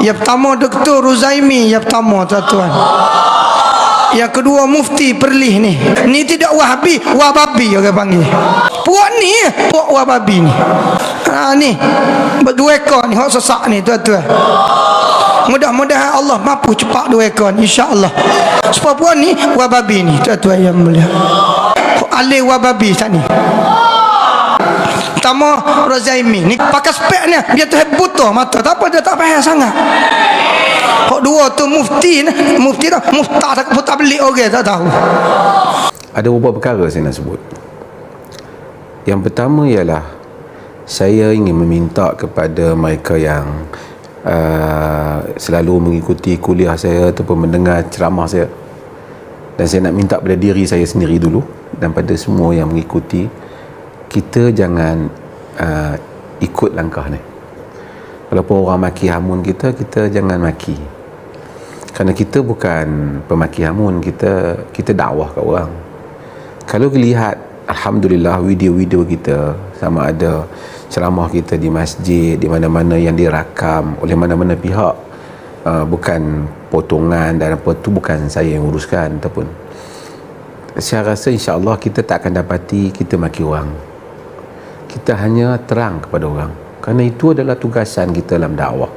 Yang pertama Dr. Ruzaimi, yang pertama tuan-tuan. Yang kedua Mufti Perlis ni. Ni tidak Wahabi, Wababi orang panggil. Puak ni, puak Wababi ni. Ni berdua ekor ni, hak sesak ni tuan-tuan. Mudah-mudahan Allah mampu cepat 2 ekor ni, insya-Allah. Sebab puak ni Wababi ni tuan-tuan yang mulia. Alih Wababi tadi. Pertama Rozaimi ni pakai spek ni, dia tu buta mata, tak apa, dia tak payah sangat. Hak dua tu mufti dah muftah tak putar belik orang tak tahu. Ada beberapa perkara saya nak sebut. Yang pertama ialah saya ingin meminta kepada mereka yang selalu mengikuti kuliah saya ataupun mendengar ceramah saya, dan saya nak minta pada diri saya sendiri dulu dan pada semua yang mengikuti, kita jangan ikut langkah ni. Walaupun orang maki hamun kita, kita jangan maki. Kerana kita bukan pemaki hamun, kita dakwah kat orang. Kalau lihat, alhamdulillah, video-video kita, sama ada ceramah kita di masjid, di mana-mana yang dirakam oleh mana-mana pihak, bukan potongan dan apa tu, bukan saya yang uruskan, ataupun saya rasa insya-Allah kita tak akan dapati kita maki orang. Kita hanya terang kepada orang, kerana itu adalah tugasan kita dalam dakwah.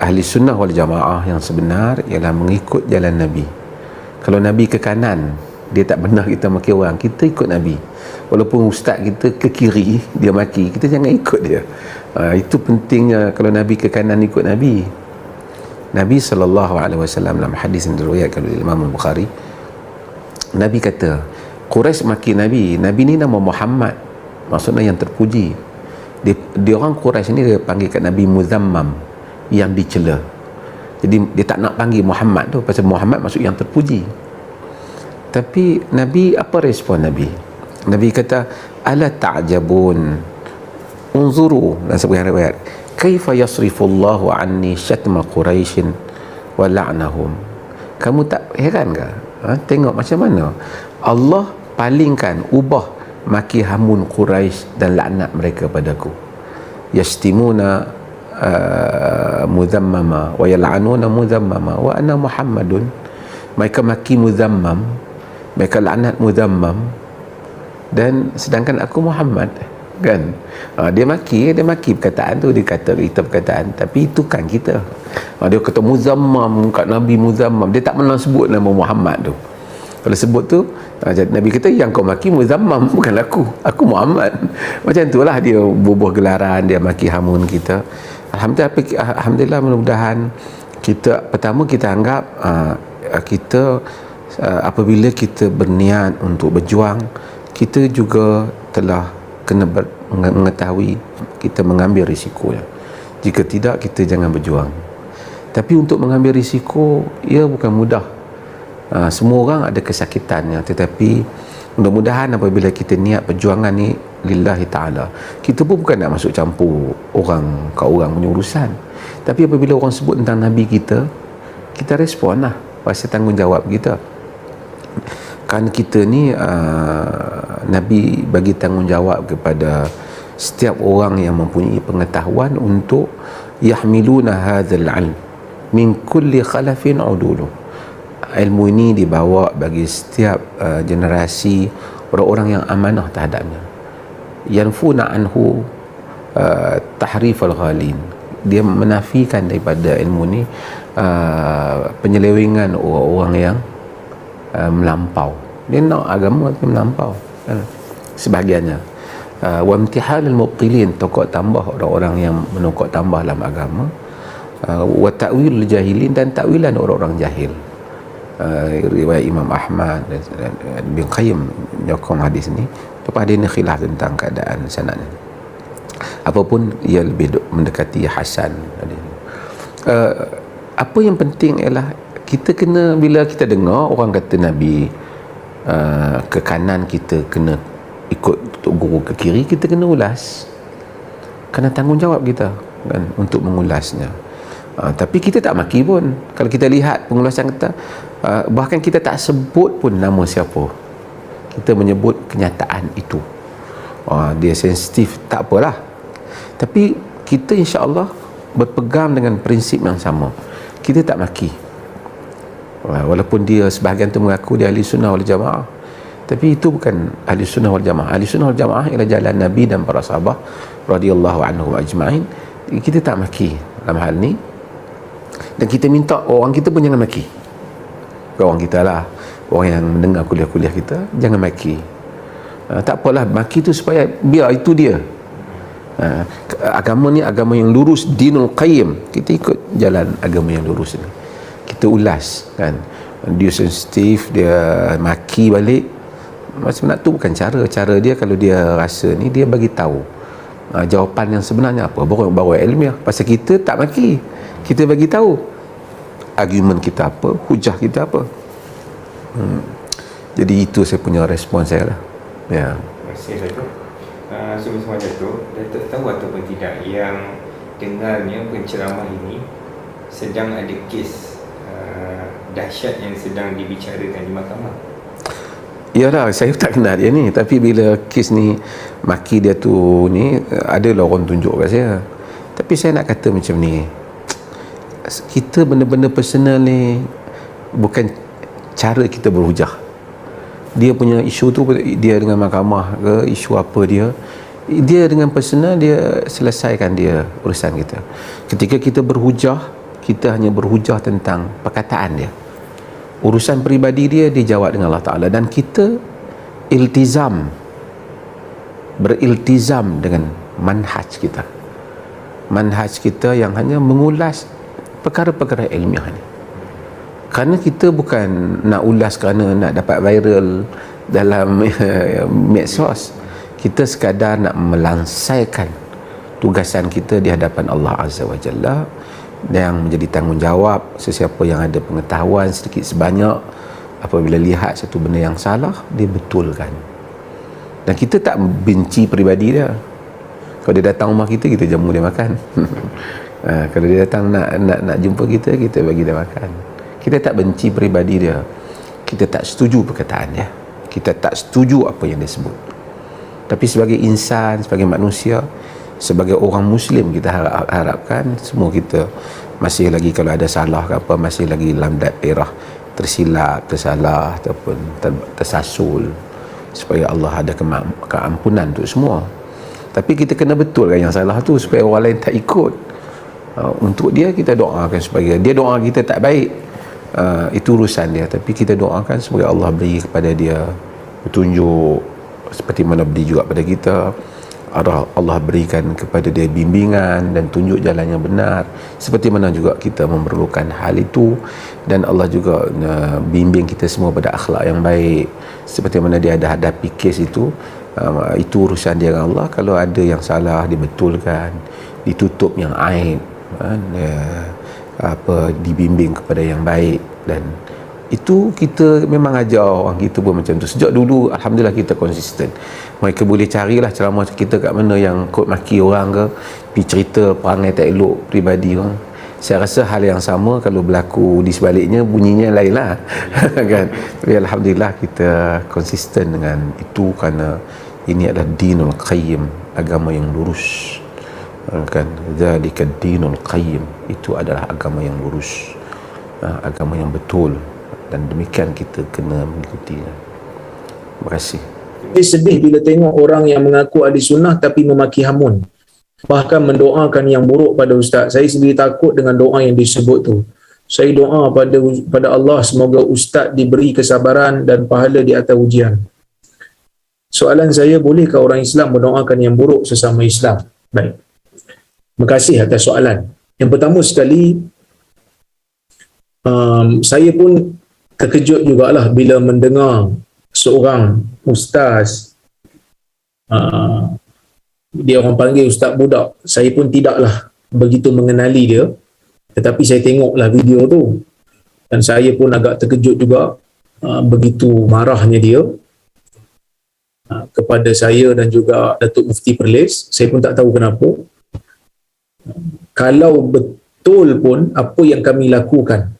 Ahli sunnah wal jamaah yang sebenar ialah mengikut jalan Nabi. Kalau Nabi ke kanan, dia tak benar kita maki orang, kita ikut Nabi. Walaupun ustaz kita ke kiri, dia maki, kita jangan ikut dia. Itu pentingnya. Kalau Nabi ke kanan, ikut Nabi. Nabi SAW dalam hadis yang diriwayatkan oleh Imam Bukhari, Nabi kata, Quraisy maki Nabi. Nabi ni nama Muhammad, maksudnya yang terpuji. Dia orang Quraisy ni dia panggil kat Nabi Muzammam, yang dicela. Jadi dia tak nak panggil Muhammad tu, pasal Muhammad maksud yang terpuji. Tapi Nabi, apa respon Nabi? Nabi kata, ala ta'jabun unzuru, dan sebagian riwayat, kaifa yasrifullahu anni syatma Quraisyin wa la'nahum. Kamu tak heran ke? Tengok macam mana Allah palingkan, ubah maki hamun Quraisy dan laknat mereka padaku. Yastimuna muzammama wa yal'anuna muzammama wa ana Muhammadun. Mereka maki muzammam, mereka laknat muzammam, dan sedangkan aku Muhammad, kan? Dia maki perkataan tu, dia kata kita perkataan, tapi itu kan kita. Dia kata muzammam kat Nabi, muzammam, dia tak pernah sebut nama Muhammad tu. Kalau sebut tu, Nabi kata yang kau maki muzammam, bukan aku Muhammad. Macam itulah dia bubuh gelaran, dia maki hamun kita. Alhamdulillah, mudah-mudahan kita, pertama kita anggap kita apabila kita berniat untuk berjuang, kita juga telah kena mengetahui kita mengambil risikonya. Jika tidak, kita jangan berjuang. Tapi untuk mengambil risiko, ia bukan mudah. Semua orang ada kesakitannya, tetapi mudah-mudahan apabila kita niat perjuangan ni lillahi ta'ala, kita pun bukan nak masuk campur orang ke orang punya urusan. Tapi apabila orang sebut tentang Nabi kita, kita respon lah, rasa tanggungjawab kita. Kan kita ni Nabi bagi tanggungjawab kepada setiap orang yang mempunyai pengetahuan untuk yahmiluna hadzal ilm min kulli khalafin udulu. Ilmu ini dibawa bagi setiap generasi orang-orang yang amanah terhadapnya. Yanfuna anhu tahrif al-ghalin. Dia menafikan daripada ilmu ni penyelewengan orang-orang yang melampau. Dia nak agama tapi melampau, sebahagiannya. Wa imtihal al-mubtilin, tokok tambah orang-orang yang menokok tambah dalam agama. Wa ta'wil jahilin, dan takwilan orang-orang jahil. Riwayat Imam Ahmad dan Ibn Qayyim menyokong hadis ni. Lepas dia ni khilaf tentang keadaan sanad ni, apapun ia lebih mendekati hasan. Apa yang penting ialah kita kena, bila kita dengar orang kata Nabi ke kanan, kita kena ikut guru ke kiri, kita kena ulas, kerana tanggungjawab kita kan untuk mengulasnya. Tapi kita tak maki pun. Kalau kita lihat pengulasan kita, bahkan kita tak sebut pun nama siapa, kita menyebut kenyataan itu. Dia sensitif, tak apalah. Tapi kita insya-Allah berpegang dengan prinsip yang sama. Kita tak maki. Walaupun dia sebahagian tu mengaku dia ahli sunnah wal jamaah, tapi itu bukan ahli sunnah wal jamaah. Ahli sunnah wal jamaah ialah jalan Nabi dan para sahabat radhiyallahu anhum ajma'in. Kita tak maki dalam hal ni, dan kita minta orang kita pun jangan maki. Orang kita lah, orang yang mendengar kuliah-kuliah kita, jangan maki. Tak apalah, maki tu supaya biar itu dia. Agama ni agama yang lurus, dinul qayyim. Kita ikut jalan agama yang lurus ni. Kita ulas kan, dia sensitif, dia maki balik. Sebenarnya tu bukan cara dia. Kalau dia rasa ni, dia bagi tahu jawapan yang sebenarnya apa, baru ilmiah. Pasal kita tak maki, kita bagi tahu argument kita apa, hujah kita apa. Jadi itu saya punya respon saya lah. Ya. Terima kasih Datuk. Semua Datuk tahu ataupun tidak yang dengarnya penceramah ini sedang ada kes dahsyat yang sedang dibicarakan di mahkamah. Yalah, saya tak kenal dia ni, tapi bila kes ni maki dia tu ni, adalah orang tunjuk kat saya. Tapi saya nak kata macam ni, kita benda-benda personal ni bukan cara kita berhujah. Dia punya isu tu, dia dengan mahkamah ke, isu apa dia dengan personal, dia selesaikan dia urusan kita. Ketika kita berhujah, kita hanya berhujah tentang perkataan dia. Urusan peribadi dia dijawab dengan Allah Ta'ala, dan kita beriltizam dengan manhaj kita yang hanya mengulas perkara-perkara ilmiah ni. Kerana kita bukan nak ulas kerana nak dapat viral dalam medsos. Kita sekadar nak melansaikan tugasan kita di hadapan Allah Azza wa Jalla, yang menjadi tanggungjawab sesiapa yang ada pengetahuan sedikit sebanyak, apabila lihat satu benda yang salah, dia betulkan. Dan kita tak benci peribadi dia. Kalau dia datang rumah kita, kita jamu dia makan. Kalau dia datang nak jumpa kita, kita bagi dia makan. Kita tak benci peribadi dia, kita tak setuju perkataan dia, kita tak setuju apa yang dia sebut. Tapi sebagai insan, sebagai manusia, sebagai orang Muslim, kita harapkan semua kita masih lagi, kalau ada salah ke apa, masih lagi dalam daerah tersilap, tersalah ataupun tersasul, supaya Allah ada keampunan untuk semua. Tapi kita kena betulkan yang salah tu, supaya orang lain tak ikut. Untuk dia kita doakan, supaya dia doa kita tak baik, itu urusan dia. Tapi kita doakan supaya Allah beri kepada dia petunjuk, seperti mana beri juga pada kita. Allah berikan kepada dia bimbingan dan tunjuk jalan yang benar, seperti mana juga kita memerlukan hal itu. Dan Allah juga bimbing kita semua pada akhlak yang baik, seperti mana dia ada hadapi kes itu. Itu urusan dia dengan Allah. Kalau ada yang salah, dibetulkan, ditutup yang aib, dibimbing kepada yang baik. Dan itu kita memang ajar orang kita pun macam tu. Sejak dulu alhamdulillah kita konsisten. Mereka boleh carilah ceramah kita kat mana yang kot maki orang ke, pergi cerita perangai tak elok pribadi orang. Saya rasa hal yang sama kalau berlaku di sebaliknya, bunyinya lain lah. Kan? Tapi alhamdulillah kita konsisten dengan itu, kerana ini adalah dinul qayyim, agama yang lurus. Kan? Zalika dinul qayyim, itu adalah agama yang lurus, agama yang betul, dan demikian kita kena mengikutinya. Terima kasih. Saya sedih bila tengok orang yang mengaku ahli sunnah tapi memaki hamun, bahkan mendoakan yang buruk pada ustaz. Saya sendiri takut dengan doa yang disebut tu. Saya doa pada Allah semoga ustaz diberi kesabaran dan pahala di atas ujian. Soalan saya, bolehkah orang Islam mendoakan yang buruk sesama Islam? Baik. Terima kasih atas soalan. Yang pertama sekali, saya pun terkejut jugalah bila mendengar seorang ustaz, dia orang panggil ustaz budak. Saya pun tidaklah begitu mengenali dia, tetapi saya tengoklah video tu dan saya pun agak terkejut juga, begitu marahnya dia kepada saya dan juga Datuk Mufti Perlis. Saya pun tak tahu kenapa. Kalau betul pun apa yang kami lakukan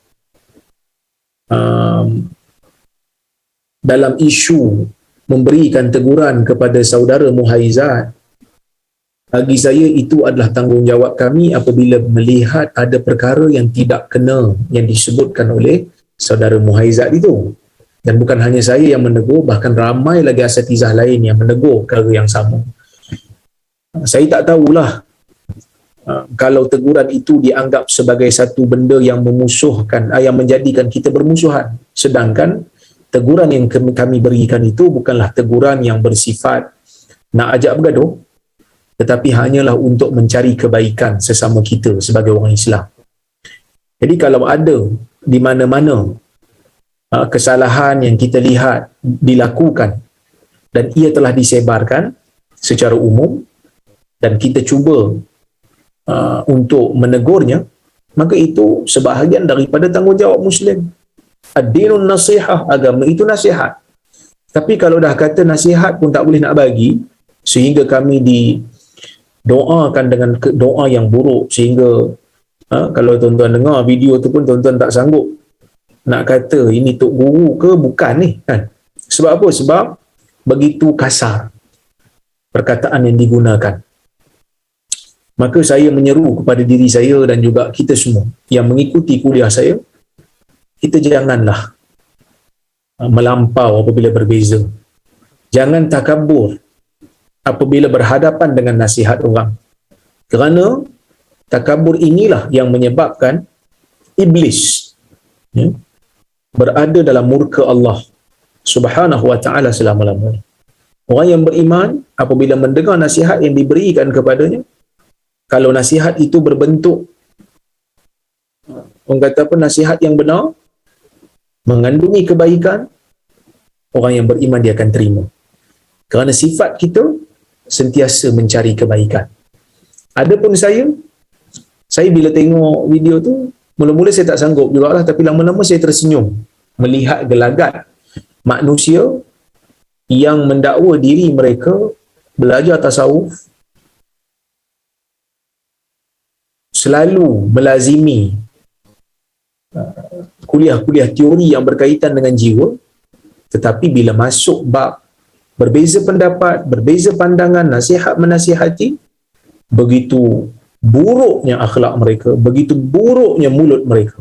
dalam isu memberikan teguran kepada saudara Muhaizat, Bagi saya itu adalah tanggungjawab kami apabila melihat ada perkara yang tidak kena yang disebutkan oleh saudara Muhaizat itu. Dan bukan hanya saya yang menegur, bahkan ramai lagi asatizah lain yang menegur perkara yang sama. Saya tak tahulah kalau teguran itu dianggap sebagai satu benda yang memusuhkan, yang menjadikan kita bermusuhan. Sedangkan teguran yang kami berikan itu bukanlah teguran yang bersifat nak ajak bergaduh, tetapi hanyalah untuk mencari kebaikan sesama kita sebagai orang Islam. Jadi kalau ada di mana-mana kesalahan yang kita lihat dilakukan dan ia telah disebarkan secara umum dan kita cuba untuk menegurnya, maka itu sebahagian daripada tanggungjawab Muslim. Ad-dinun nasihah, agama itu nasihat. Tapi kalau dah kata nasihat pun tak boleh nak bagi, sehingga kami didoakan dengan doa yang buruk, sehingga kalau tuan-tuan dengar video tu pun tuan-tuan tak sanggup nak kata ini tok guru ke bukan ni kan. Sebab apa? Sebab begitu kasar perkataan yang digunakan. Maka saya menyeru kepada diri saya dan juga kita semua yang mengikuti kuliah saya, kita janganlah melampau apabila berbeza. Jangan takabur apabila berhadapan dengan nasihat orang. Kerana takabur inilah yang menyebabkan iblis berada dalam murka Allah Subhanahu wa ta'ala selama-lamanya. Orang yang beriman apabila mendengar nasihat yang diberikan kepadanya, kalau nasihat itu berbentuk, orang kata apa, nasihat yang benar, mengandungi kebaikan, orang yang beriman dia akan terima. Kerana sifat kita sentiasa mencari kebaikan. Adapun saya bila tengok video tu, mula-mula saya tak sanggup jugalah, tapi lama-lama saya tersenyum melihat gelagat manusia yang mendakwa diri mereka belajar tasawuf, selalu melazimi kuliah-kuliah teori yang berkaitan dengan jiwa, tetapi bila masuk bab berbeza pendapat, berbeza pandangan, nasihat menasihati, begitu buruknya akhlak mereka, begitu buruknya mulut mereka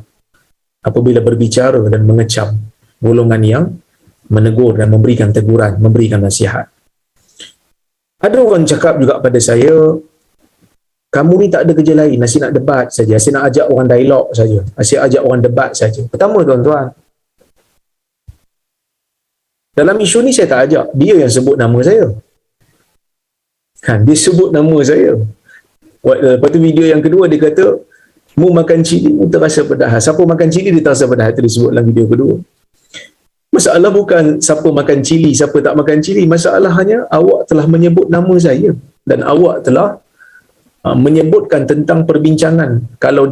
apabila berbicara dan mengecam golongan yang menegur dan memberikan teguran, memberikan nasihat. Ada orang cakap juga pada saya, kamu ni tak ada kerja lain, asyik nak debat saja, asyik nak ajak orang dialog saja, asyik ajak orang debat saja. Pertama tuan-tuan, dalam isu ni saya tak ajak, dia yang sebut nama saya. Kan, dia sebut nama saya. Lepas tu video yang kedua dia kata, mu makan cili, mu terasa pedah. Siapa makan cili dia terasa pedah, itu disebut dalam video kedua. Masalah bukan siapa makan cili, siapa tak makan cili. Masalahnya awak telah menyebut nama saya dan awak telah menyebutkan tentang perbincangan. Kalau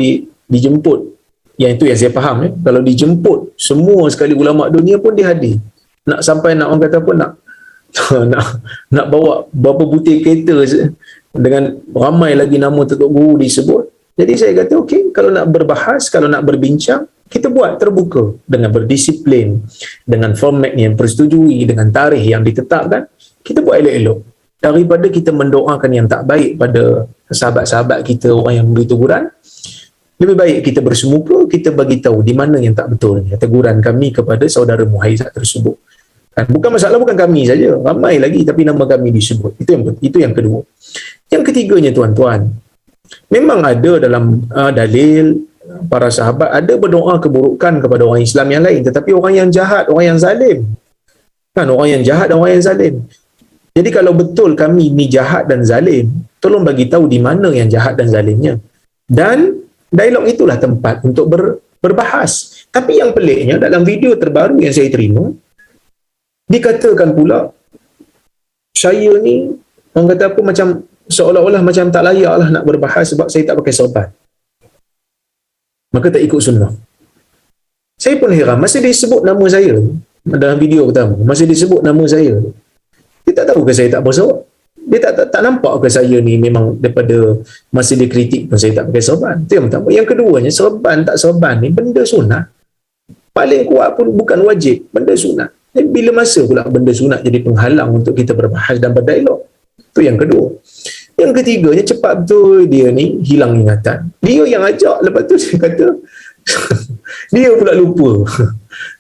dijemput, yang itu yang saya faham, kalau dijemput semua sekali ulama dunia pun dia hadir. Nak sampai nak orang kata apa, nak bawa berapa butir kereta dengan ramai lagi nama Datuk Guru disebut. Jadi saya kata okey, kalau nak berbahas, kalau nak berbincang, kita buat terbuka dengan berdisiplin, dengan format yang persetujui, dengan tarikh yang ditetapkan. Kita buat elok-elok daripada kita mendoakan yang tak baik pada sahabat-sahabat kita, orang yang memberi teguran. Lebih baik kita bersemuka, kita bagi tahu di mana yang tak betulnya teguran kami kepada saudara Muhaizat tersebut. Kan, bukan masalah bukan kami saja, ramai lagi tapi nama kami disebut. Itu yang kedua. Yang ketiganya tuan-tuan, memang ada dalam dalil para sahabat ada berdoa keburukan kepada orang Islam yang lain, tetapi orang yang jahat, orang yang zalim. Kan, orang yang jahat dan orang yang zalim. Jadi kalau betul kami ni jahat dan zalim, tolong bagi tahu di mana yang jahat dan zalimnya. Dan dialog itulah tempat untuk berbahas. Tapi yang peliknya dalam video terbaru yang saya terima, dikatakan pula saya ni orang kata apa, macam seolah-olah macam tak layak lah nak berbahas sebab saya tak pakai sorban, maka tak ikut sunnah. Saya pun heran, masa dia sebut nama saya dalam video pertama, masa dia sebut nama saya, dia tak tahu ke saya tak bersorban? Dia tak nampak ke saya ni memang daripada masa dia kritik pun saya tak pakai sorban? Itu yang pertama. Yang keduanya, sorban tak sorban ni benda sunat. Paling kuat pun bukan wajib, benda sunat. Dan bila masa pula benda sunat jadi penghalang untuk kita berbahas dan berdialog? Itu yang kedua. Yang ketiganya, cepat betul dia ni hilang ingatan. Dia yang ajak, lepas tu dia kata dia pula lupa.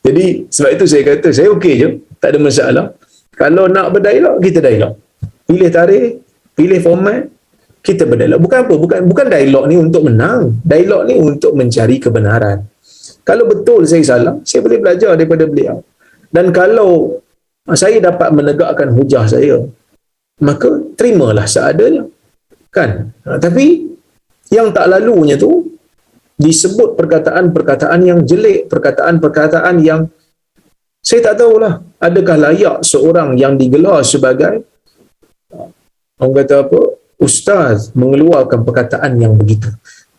Jadi sebab itu saya kata saya okey je, tak ada masalah. Kalau nak berdialog, kita dialog. Pilih tarikh, pilih format, kita berdialog. Bukan apa, bukan dialog ni untuk menang. Dialog ni untuk mencari kebenaran. Kalau betul saya salah, saya boleh belajar daripada beliau. Dan kalau saya dapat menegakkan hujah saya, maka terimalah seadanya. Kan? Tapi yang tak lalunya tu disebut perkataan-perkataan yang jelek, perkataan-perkataan yang saya tak tahulah adakah layak seorang yang digelar sebagai orang kata apa, ustaz, mengeluarkan perkataan yang begitu.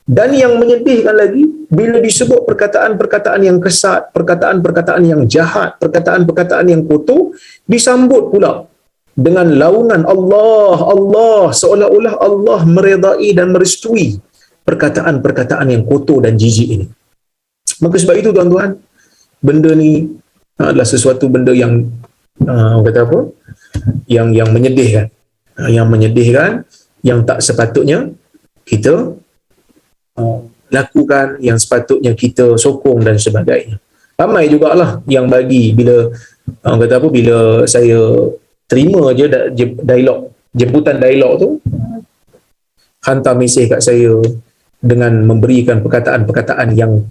Dan yang menyedihkan lagi, bila disebut perkataan-perkataan yang kesat, perkataan-perkataan yang jahat, perkataan-perkataan yang kotor, disambut pula dengan laungan Allah, Allah, seolah-olah Allah meredai dan merestui perkataan-perkataan yang kotor dan jijik ini. Maka sebab itu tuan-tuan, benda ni adalah sesuatu benda yang kata apa? Yang menyedihkan. Yang menyedihkan, yang tak sepatutnya kita lakukan, yang sepatutnya kita sokong dan sebagainya. Ramai jugalah yang bagi bila kata apa, bila saya terima je dialog, jemputan dialog tu, hantar mesej kat saya dengan memberikan perkataan-perkataan yang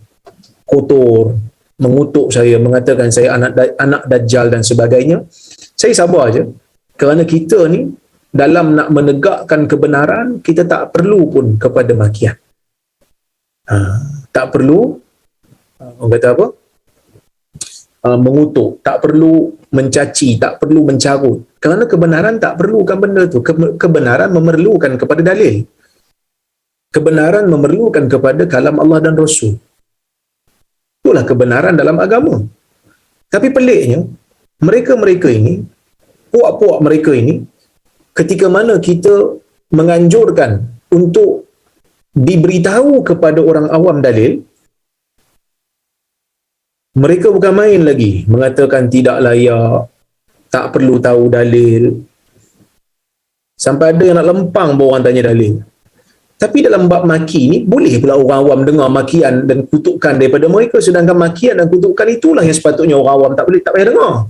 kotor, mengutuk saya, mengatakan saya anak dajjal dan sebagainya. Saya sabar je, kerana kita ni dalam nak menegakkan kebenaran, kita tak perlu pun kepada makian. Tak perlu orang kata apa, mengutuk, tak perlu mencaci, tak perlu mencarut, kerana kebenaran tak perlukan benda tu. Kebenaran memerlukan kepada dalil, kebenaran memerlukan kepada kalam Allah dan Rasul. Itulah kebenaran dalam agama. Tapi peliknya, mereka-mereka ini, puak-puak mereka ini, ketika mana kita menganjurkan untuk diberitahu kepada orang awam dalil, mereka bukan main lagi mengatakan tidak layak, tak perlu tahu dalil. Sampai ada yang nak lempang bawa orang tanya dalil. Tapi dalam bab maki ni, boleh pula orang awam dengar makian dan kutukan daripada mereka, sedangkan makian dan kutukan itulah yang sepatutnya orang awam tak payah dengar.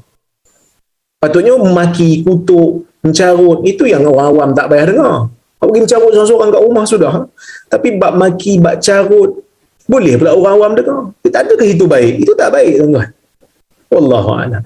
Patutnya maki, kutuk, mencarut, itu yang orang awam tak payah dengar. Kau pergi mencarut seorang-seorang kat rumah sudah. Tapi bab maki, bab carut, boleh pula orang awam dengar. Tak adakah itu baik? Itu tak baik, tuan-tuan. Wallahu'alam.